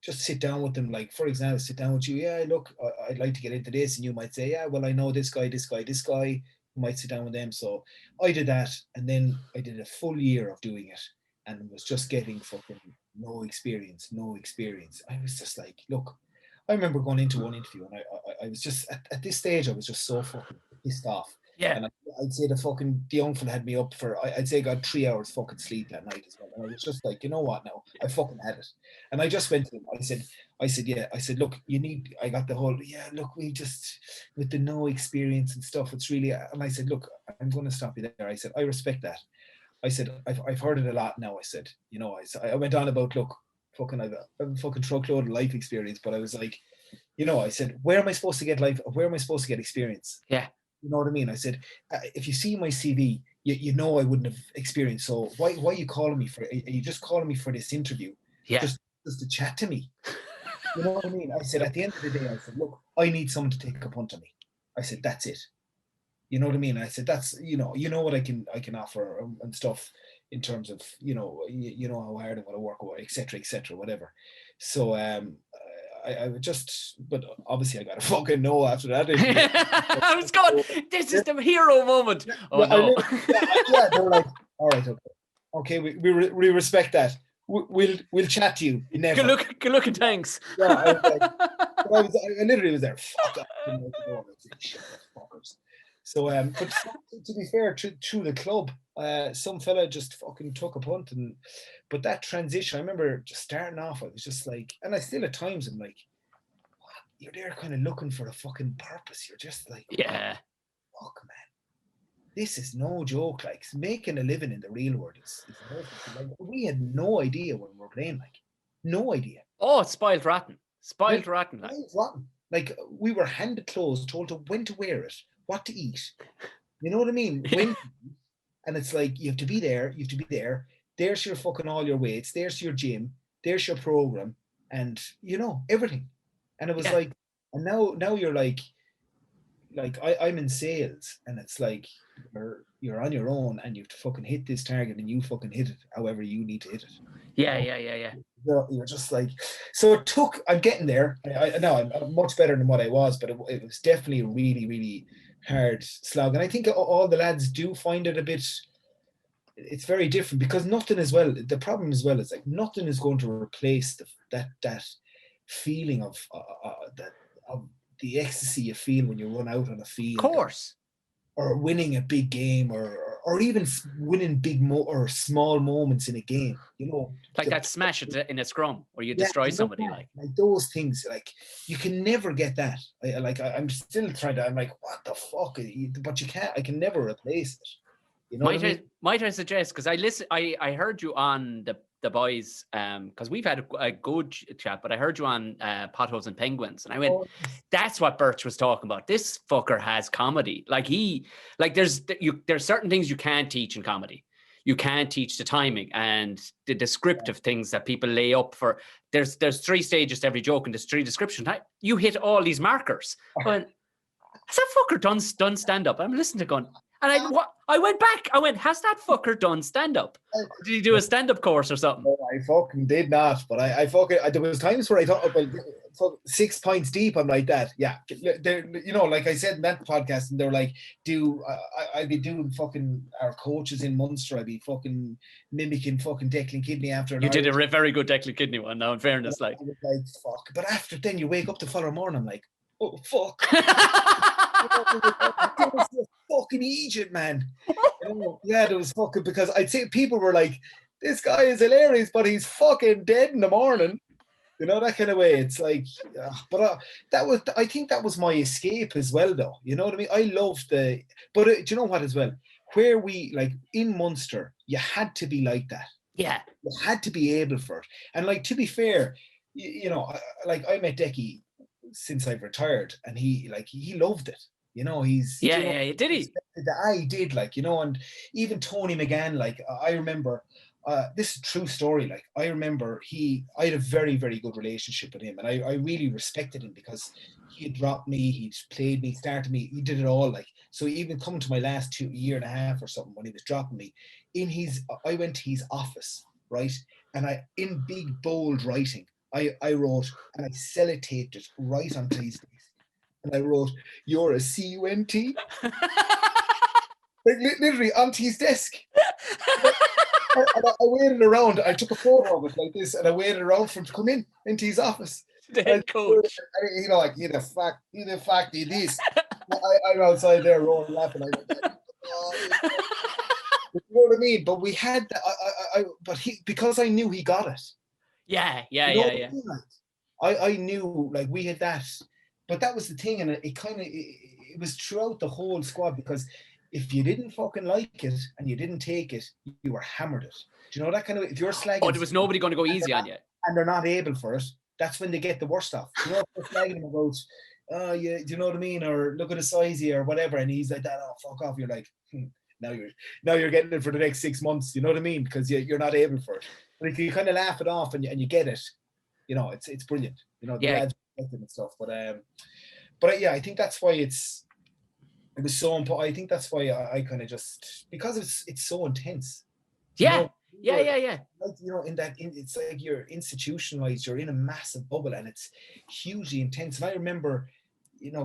Just sit down with them. Like, for example, sit down with you. Yeah, look, I'd like to get into this, and you might say, yeah, well, I know this guy. You might sit down with them. So I did that, and then I did a full year of doing it, and was just getting fucking no experience. I was just like, look, I remember going into one interview, and I was just at this stage, I was just so fucking pissed off. Yeah. And I'd say the uncle had me up for, I'd say I got 3 hours fucking sleep that night as well. And I was just like, you know what now? I fucking had it. And I just went to him. I said, look, I got the whole, look, we just, with the no experience and stuff, it's really, and I said, look, I'm going to stop you there. I said, I respect that. I said, I've heard it a lot now. I said, I went on about, look, fucking, I've a fucking truckload of life experience, but I was like, I said, where am I supposed to get life? Where am I supposed to get experience? Yeah. You know what I mean? I said, if you see my CV, you know I wouldn't have experience. So why are you calling me for? Are you just calling me for this interview? Yeah. Just to chat to me. You know what I mean? I said, at the end of the day, I said, look, I need someone to take a punt on me. I said, that's it. You know what I mean? I said, that's, what I can offer and stuff in terms of, how hard I want to work, et cetera, whatever. So, I would just, but obviously I got a fucking no after that. I was going, this is the hero moment. Oh no. They're like, all right, okay, we respect that. We'll chat to you. Never. Good look and thanks. Yeah, I literally was there. Fuck fuckers. So, but to be fair, through the club, some fella just fucking took a punt, but that transition, I remember just starting off, I was just like, and I still at times I'm like, you're there kind of looking for a fucking purpose. You're just like, Yeah. fuck, man. This is no joke. Like, making a living in the real world is like, we had no idea when we were playing. Like, no idea. Oh, it's spoiled rotten. Spoiled rotten. Like. Spoiled rotten. Like, we were handed clothes, told to when to wear it, what to eat. You know what I mean? When, and it's like, you have to be there. You have to be there. There's your fucking all your weights. There's your gym. There's your program, and everything. And it was like, and now you're like I'm in sales, and it's like you're on your own, and you have to fucking hit this target, and you fucking hit it however you need to hit it. Yeah. You're just like, so it took. I'm getting there. I know I'm much better than what I was, but it was definitely a really, really hard slog. And I think all the lads do find it a bit. It's very different because nothing as well. The problem as well is like nothing is going to replace that feeling of the ecstasy you feel when you run out on a field. Of course. Or winning a big game, or even winning big or small moments in a game. Like that smash in a scrum where you destroy somebody. Like those things. Like you can never get that. I'm still trying to. I'm like, what the fuck? But you can't. I can never replace it. Might I suggest, because I heard you on the boys, because we've had a good chat, but I heard you on Potholes and Penguins, and I went, that's what Birch was talking about. This fucker has comedy. There's certain things you can't teach in comedy. You can't teach the timing and the descriptive things that people lay up for. There's 3 stages to every joke, and there's 3 descriptions. You hit all these markers. Has that fucker done stand up? I'm listening to going. And I went back. I went, has that fucker done stand-up? Did he do a stand-up course or something? No, I fucking did not. But I there was times where I thought, well, 6 pints deep, I'm like that. Yeah. Like I said in that podcast, and they're like, I'd be doing fucking our coaches in Munster. I'd be fucking mimicking fucking Declan Kidney after an You did a very good Declan Kidney one now, in fairness. Like, fuck. But after then you wake up the following morning, I'm like, oh, fuck. Fucking Egypt, man. There was fucking, because I'd say people were like, this guy is hilarious, but he's fucking dead in the morning. That kind of way. It's like, but I think that was my escape as well, though. You know what I mean? I loved do you know what as well? Where we, like, in Munster, you had to be like that. Yeah. You had to be able for it. And, like, to be fair, I met Decky since I've retired, and he loved it. He's did he? I did, and even Tony McGann, like, I remember, this is a true story. Like, I remember I had a very, very good relationship with him, and I really respected him because he had dropped me, he'd played me, started me, he did it all. Like, so even coming to my last year and a half or something, when he was dropping me, I went to his office, right, and in big bold writing, I wrote, and I sellotaped it right onto his desk. And I wrote, "You're a CUNT." Like, literally onto his desk. And I waited around. I took a photo of it like this, and I waited around for him to come into his office. The head coach. And, like, you the fuck did this. I'm outside there rolling, laughing. You know what I mean? But we had that. Because I knew he got it. Yeah. I knew, like, we had that. But that was the thing, and it was throughout the whole squad, because if you didn't fucking like it and you didn't take it, you were hammered it. Do you know that kind of, if you're slagging... there was nobody going to go easy on you. And they're not able for it, that's when they get the worst off. You know, if they're slagging him about, do you know what I mean? Or look at the size here, or whatever, and he's like that, oh, fuck off. You're like, now you're getting it for the next 6 months, you know what I mean? Because you're not able for it. But if you kind of laugh it off and you get it, it's brilliant. The lads and stuff. But yeah, I think that's why it was so important. I think that's why I kind of just, because it's so intense. Yeah. Like, it's like you're institutionalized, you're in a massive bubble, and it's hugely intense. And I remember,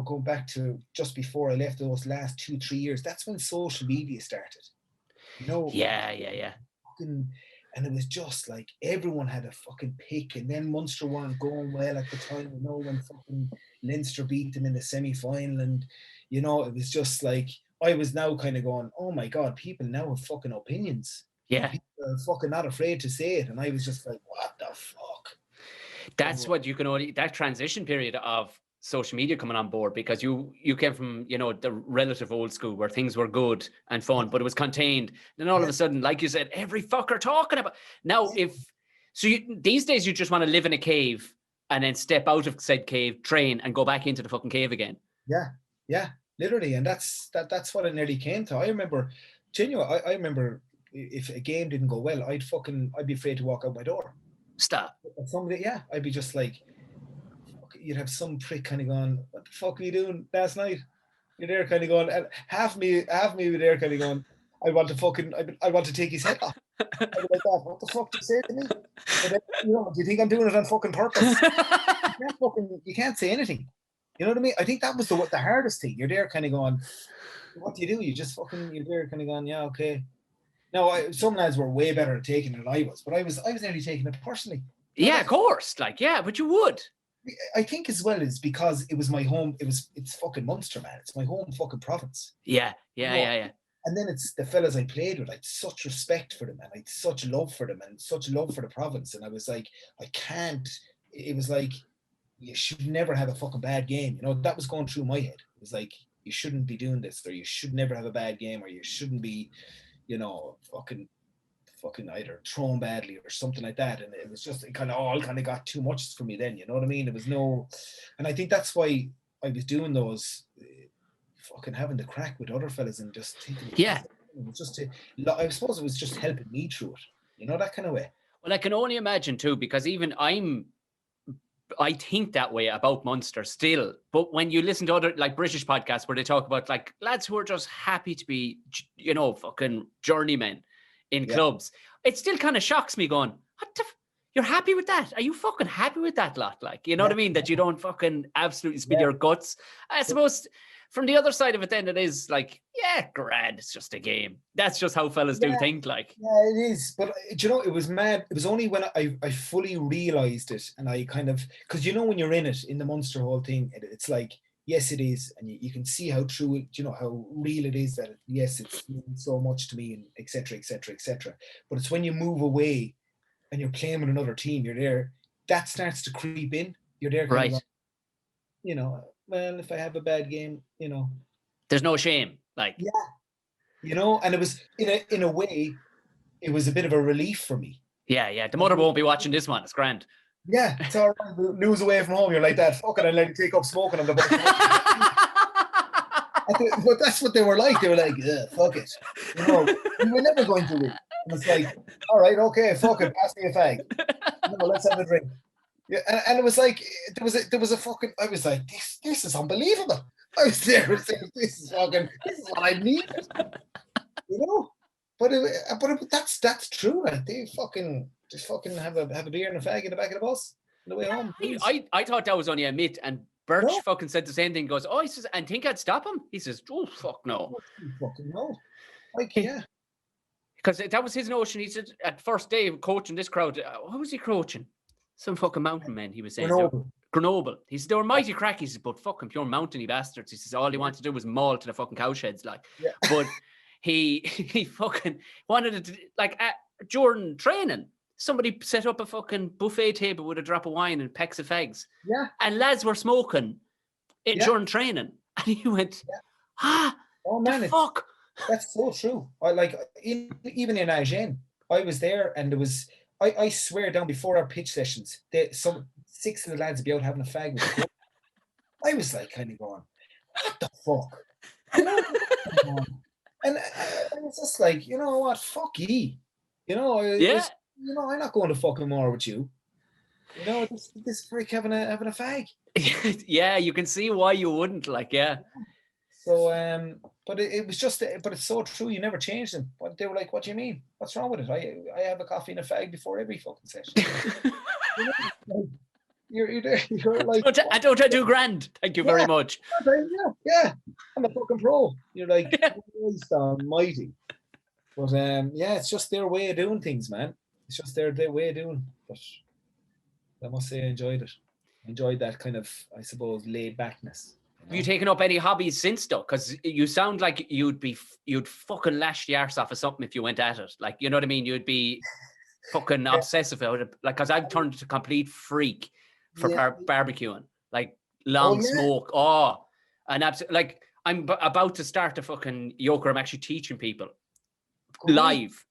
going back to just before I left, those last 2-3 years, that's when social media started. Yeah. And it was just like everyone had a fucking pick, and then Munster weren't going well at the time. When fucking Leinster beat them in the semi-final, and it was just like, I was now kind of going, oh my god, people now have fucking opinions. Yeah, people are fucking not afraid to say it, and I was just like, what the fuck? That's what you can only, that transition period of social media coming on board, because you came from, you know, the relative old school where things were good and fun, but it was contained. Then all of a sudden, like you said, every fucker talking about. Now, these days you just want to live in a cave and then step out of said cave, train, and go back into the fucking cave again. Yeah, literally, and that's what it nearly came to. I remember, genuinely, I remember if a game didn't go well, I'd be afraid to walk out my door. Stop. Somebody, I'd be just like, you'd have some prick kind of going, what the fuck are you doing last night? You're there kind of going, and half me were there kind of going, I want to take his head off. I'd be like that. What the fuck do you say to me? Then, you know, do you think I'm doing it on fucking purpose? You can't say anything. You know what I mean? I think that was the hardest thing. You're there kind of going, what do you do? You just you're there kind of going, yeah, okay. No, some lads were way better at taking it than I was, but I was nearly taking it personally. Yeah, of course. Like, yeah, but you would. I think as well is because it was my home. It's fucking Munster, man. It's my home fucking province. Yeah. And then it's the fellas I played with. I had such respect for them, and I had such love for them, and such love for the province. And I was like, I can't. It was like, you should never have a fucking bad game. You know, that was going through my head. It was like, you shouldn't be doing this, or you should never have a bad game, or you shouldn't be, you know, fucking either thrown badly or something like that. And it was just, it kind of got too much for me then, you know what I mean? It was and I think that's why I was doing those, fucking having the crack with other fellas and just thinking, it was just I suppose it was just helping me through it, you know, that kind of way. Well, I can only imagine too, because even I think that way about Munster still, but when you listen to other like British podcasts where they talk about like lads who are just happy to be, you know, fucking journeymen in clubs, it still kind of shocks me going, you're happy with that? Are you fucking happy with that lot? Like, you know what I mean? That you don't fucking absolutely spit your guts. I suppose from the other side of it, then it is like, yeah, grand, it's just a game. That's just how fellas do think, like. Yeah, it is. But do you know, it was mad. It was only when I fully realised it, and I kind of, because you know when you're in it, in the Munster whole thing, it's like, yes, it is, and you can see how true it, you know, how real it is, that yes, it's so much to me, and etc. But it's when you move away and you're playing with another team, you're there, that starts to creep in. You're there, kind of, you know, well, if I have a bad game, you know, there's no shame, like, you know, and it was in a way, it was a bit of a relief for me. Yeah. The mother won't be watching this one. It's grand. Yeah, it's all right. News away from home. You're like that. Fuck it, I let you take up smoking on the bus. But that's what they were like. They were like, fuck it. You know, we were never going to win. And it's like, all right, okay, fuck it, pass me a fag. You know, let's have a drink. Yeah, and it was like there was a fucking. I was like, this is unbelievable. I was there saying, this is what I need. You know, but that's true. Like they fucking just fucking have a beer and a fag in the back of the bus on the way home. I thought that was only a myth, and Birch fucking said the same thing. Goes, he says, and think I'd stop him? He says, oh fuck no. Fucking no. Like yeah. Because that was his notion. He said at first day of coaching this crowd, who was he coaching? Some fucking mountain men, he was saying. Grenoble. He said they were mighty crack. He said, but fucking pure mountainy bastards. He says all he wanted to do was maul to the fucking cow sheds, like. Yeah. But he fucking wanted to, like, during training, somebody set up a fucking buffet table with a drop of wine and packs of fags. Yeah. And lads were smoking during training. And he went, oh man, the fuck. That's so true. Even in Agen, I was there, and there was, I swear down before our pitch sessions, some 6 of the lads would be out having a fag with me. I was like kind of going, what the fuck? You know? And it's just like, you know what? Fuck ye. You know, you know, I'm not going to fucking war with you. You know, this freak having a fag. Yeah, you can see why you wouldn't, like, yeah. So, but it was just, but it's so true. You never changed them. But they were like, "What do you mean? What's wrong with it? I have a coffee and a fag before every fucking session." You know, you're like, I don't do grand. Thank you very much. Yeah, I'm a fucking pro. You're like, Christ almighty. But it's just their way of doing things, man. It's just their way of doing. But I must say, I enjoyed it. I enjoyed that kind of, I suppose, laid backness. Have you taken up any hobbies since though? Because you sound like you'd fucking lash the arse off of something if you went at it. Like, you know what I mean? You'd be fucking obsessive about it. Like, because I've turned to a complete freak for barbecuing. Like, long smoke. Oh, and like I'm about to start a fucking yoke where I'm actually teaching people live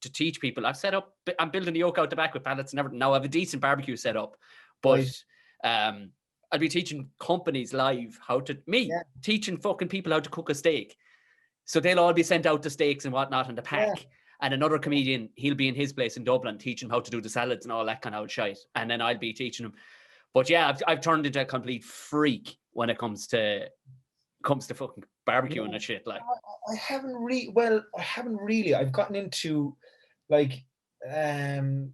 to teach people. I'm building a yoke out the back with pallets and everything. Now I have a decent barbecue set up, but I'll be teaching companies live teaching fucking people how to cook a steak. So they'll all be sent out the steaks and whatnot in the pack. Yeah. And another comedian, he'll be in his place in Dublin teaching how to do the salads and all that kind of shit. And then I'll be teaching him. But yeah, I've turned into a complete freak when it comes to fucking barbecuing and shit. Like I haven't really. I've gotten into like I'm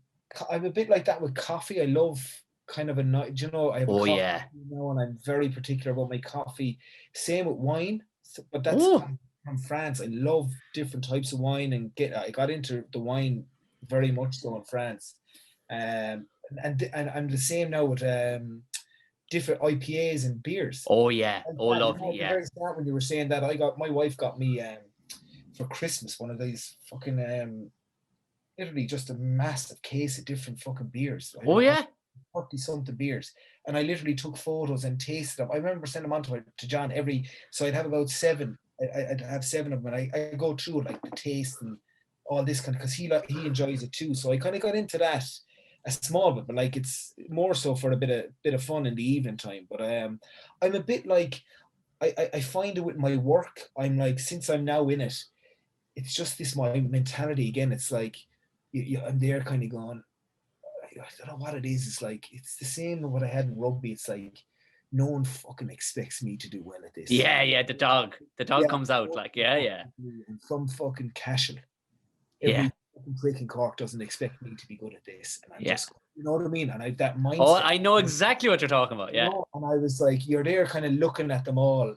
a bit like that with coffee. I love kind of a night, you know. I have a coffee, you know, and I'm very particular about my coffee. Same with wine, but that's from France. I love different types of wine, and I got into the wine very much so in France. And I'm the same now with different IPAs and beers. Oh yeah, lovely. Yeah. Very smart when you were saying that. My wife got me for Christmas one of these fucking literally just a massive case of different fucking beers. 30 something beers, and I literally took photos and tasted them. I remember sending them on to John so I'd have about 7. I'd have 7 of them, and I go through like the taste and all this kind of, because he enjoys it too. So I kind of got into that a small bit, but like it's more so for a bit of fun in the evening time. But I'm a bit like I find it with my work. I'm like, since I'm now in it, it's just this my mentality again. It's like I'm there kind of going, I don't know what it is. It's like it's the same as what I had in rugby. It's like no one fucking expects me to do well at this. Yeah, the dog comes out like, yeah. And some fucking Cashel. Every fucking prick in Cork doesn't expect me to be good at this. And I'm just, you know what I mean? And I have that mindset. Oh, I know exactly what you're talking about, yeah. You know? And I was like, you're there kind of looking at them all.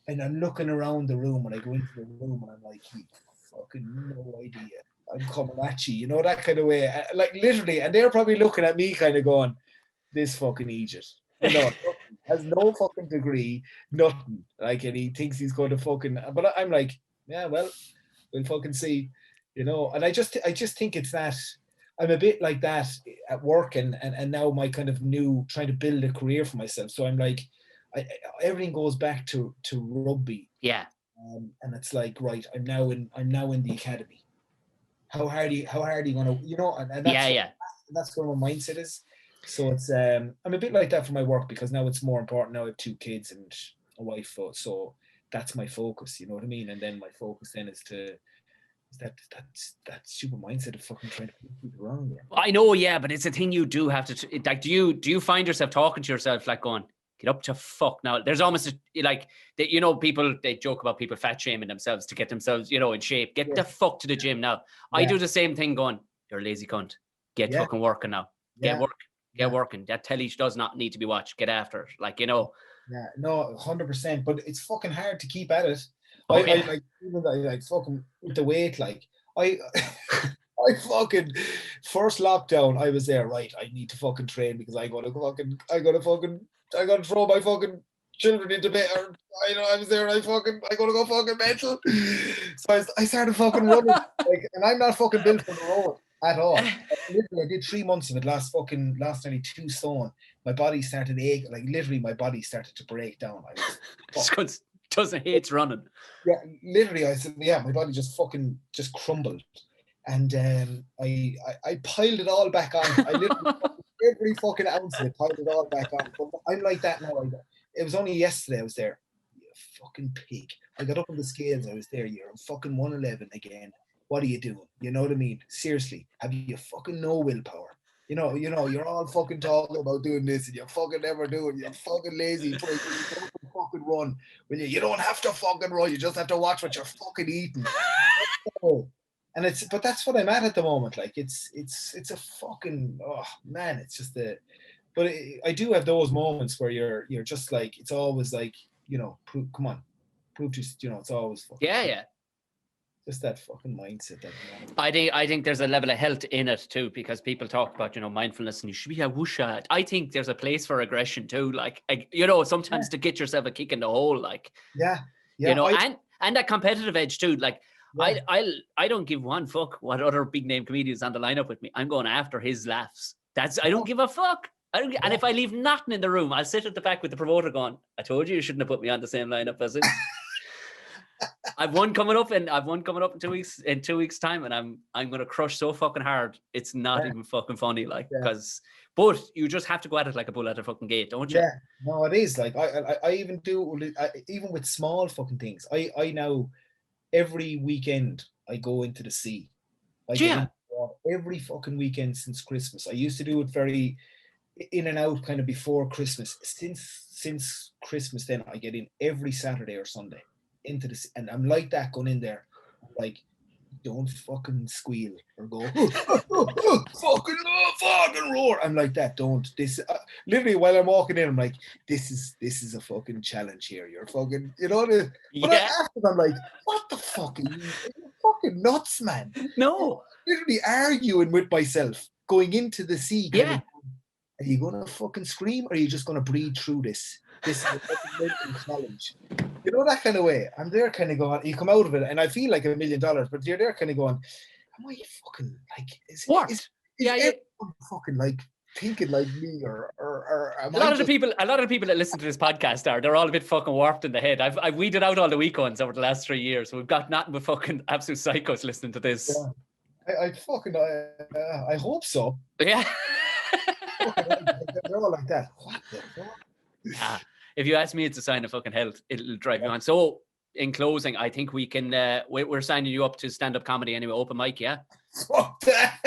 And I'm looking around the room, and I go into the room, and I'm like, you fucking no idea. I'm coming at you, you know, that kind of way. Like literally, and they're probably looking at me kind of going, this fucking idiot. You know, has no fucking degree, nothing. Like, and he thinks he's going to fucking, but I'm like, yeah, well, we'll fucking see, you know. And I just think it's that I'm a bit like that at work, and now my kind of new trying to build a career for myself. So I'm like, everything goes back to rugby. Yeah. And it's like, right, I'm now in the academy. How hard are you gonna, you know? And that's where my mindset is. So it's I'm a bit like that for my work, because now it's more important. Now I have 2 kids and a wife, so that's my focus. You know what I mean? And then my focus then is that super mindset of fucking trying to keep it around there. I know, yeah, but it's a thing you do have to like. Do you find yourself talking to yourself like going, get up to fuck now? There's almost you know, people, they joke about people fat shaming themselves to get themselves, you know, in shape. Get the fuck to the gym now. Yeah. I do the same thing going, you're a lazy cunt. Get fucking working now. Get working. That telly does not need to be watched. Get after it. Like, you know. Yeah, no, 100%. But it's fucking hard to keep at it. Oh, I like, even like fucking with the weight, like I fucking first lockdown, I was there, right, I need to fucking train because I gotta throw my fucking children into bed. Or, I was there, and I gotta go fucking mental. So I started fucking running, like, and I'm not fucking built for the road at all. Literally, I did 3 months of it, lost nearly 2 stone. My body started to ache, like literally my body started to break down. Doesn't hate running. Yeah, literally, I said, my body just crumbled. And I piled it all back on. I literally every fucking ounce of it, piled it all back on. But I'm like that now. It was only yesterday I was there. You fucking pig. I got up on the scales, I was there. You're on fucking 111 again. What are you doing? You know what I mean? Seriously, have you fucking no willpower? You know, you're all fucking talking about doing this, and you're fucking never doing. You're fucking lazy. You don't fucking run. You don't have to fucking run. You just have to watch what you're fucking eating. And but that's what I'm at the moment. Like it's a fucking, oh man, it's just but I do have those moments where you're just like, it's always like, you know, prove to, you know, it's always fucking. Yeah. Just that fucking mindset. I think there's a level of health in it too, because people talk about, you know, mindfulness and you should be a whoosha. I think there's a place for aggression too. Like, you know, sometimes to get yourself a kick in the hole, like, you know, and that competitive edge too. Like, I don't give one fuck what other big name comedians on the lineup with me. I'm going after his laughs. I don't give a fuck. And if I leave nothing in the room, I'll sit at the back with the promoter going, I told you shouldn't have put me on the same lineup as him. I've one coming up in 2 weeks time, and I'm gonna crush so fucking hard. It's not even fucking funny, like, because but you just have to go at it like a bull at a fucking gate, don't you? Yeah, no, it is. Like I even do, even with small fucking things. I now every weekend I go into the sea. I get into the water every fucking weekend since Christmas. I used to do it very in and out kind of before Christmas. Since Christmas, then I get in every Saturday or Sunday into this, and I'm like that going in there, like, don't fucking squeal or go fucking roar. I'm like that. Don't this literally while I'm walking in, I'm like, this is a fucking challenge here. You're fucking, you know. But after I'm like, what the fuck? Are you fucking nuts, man? No, I'm literally arguing with myself going into the sea. Kind of, are you gonna fucking scream, or are you just gonna breathe through this? This is a fucking challenge. You know, that kind of way. I'm there kind of going, you come out of it, and I feel like $1 million, but you're there kind of going, am I fucking like, is everyone fucking like thinking like me, or a lot of the people that listen to this podcast they're all a bit fucking warped in the head. I've weeded out all the weak ones over the last 3 years, so we've got nothing but fucking absolute psychos listening to this. I fucking I hope so. Yeah. They're all like that. What the fuck? If you ask me, it's a sign of fucking health. It'll drive you on. So, in closing, I think we can. We're signing you up to stand-up comedy anyway, open mic, yeah. Fuck that.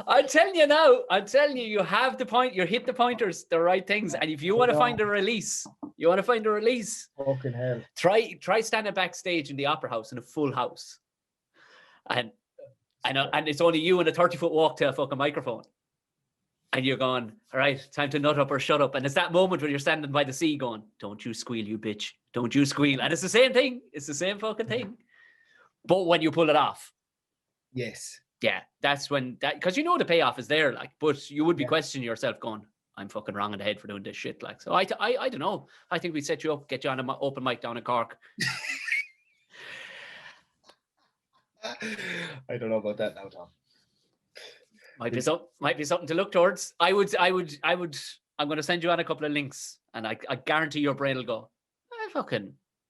I'm telling you now. I'm telling you, you have the point. You hit the pointers, the right things. And if you want to find a release, Fucking hell. Try standing backstage in the Opera House in a full house, and it's only you and a 30-foot walk to a fucking microphone. And you're going, all right, time to nut up or shut up. And it's that moment when you're standing by the sea going, don't you squeal, you bitch. Don't you squeal. And it's the same thing. It's the same fucking thing. But when you pull it off. Yes. Yeah, that's when because you know the payoff is there, like, but you would be questioning yourself going, I'm fucking wrong in the head for doing this shit. Like, so I don't know. I think we'd set you up, get you on an open mic down in Cork. I don't know about that now, Tom. Might be something to look towards. I'm going to send you on a couple of links, and I guarantee your brain will go,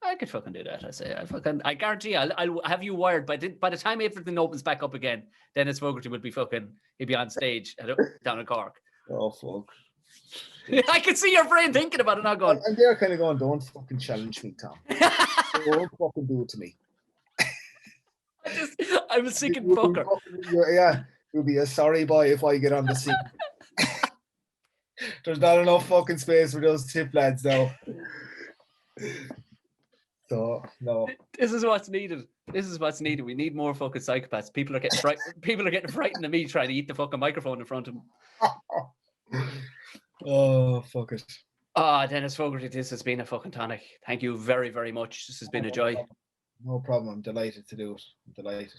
I could fucking do that. I guarantee I'll have you wired by the time everything opens back up again. Dennis Fogarty would be he'd be on stage down in Cork. Oh fuck! I can see your brain thinking about it now, going. And they're kind of going, don't fucking challenge me, Tom. Don't fucking do it to me. I'm a sickened fucker. Yeah. You'll be a sorry boy if I get on the scene. There's not enough fucking space for those tip lads now. So no. This is what's needed. We need more fucking psychopaths. People are getting frightened of me trying to eat the fucking microphone in front of them. Oh, fuck it. Dennis Fogarty, this has been a fucking tonic. Thank you very, very much. This has been a joy. No problem. I'm delighted to do it. I'm delighted.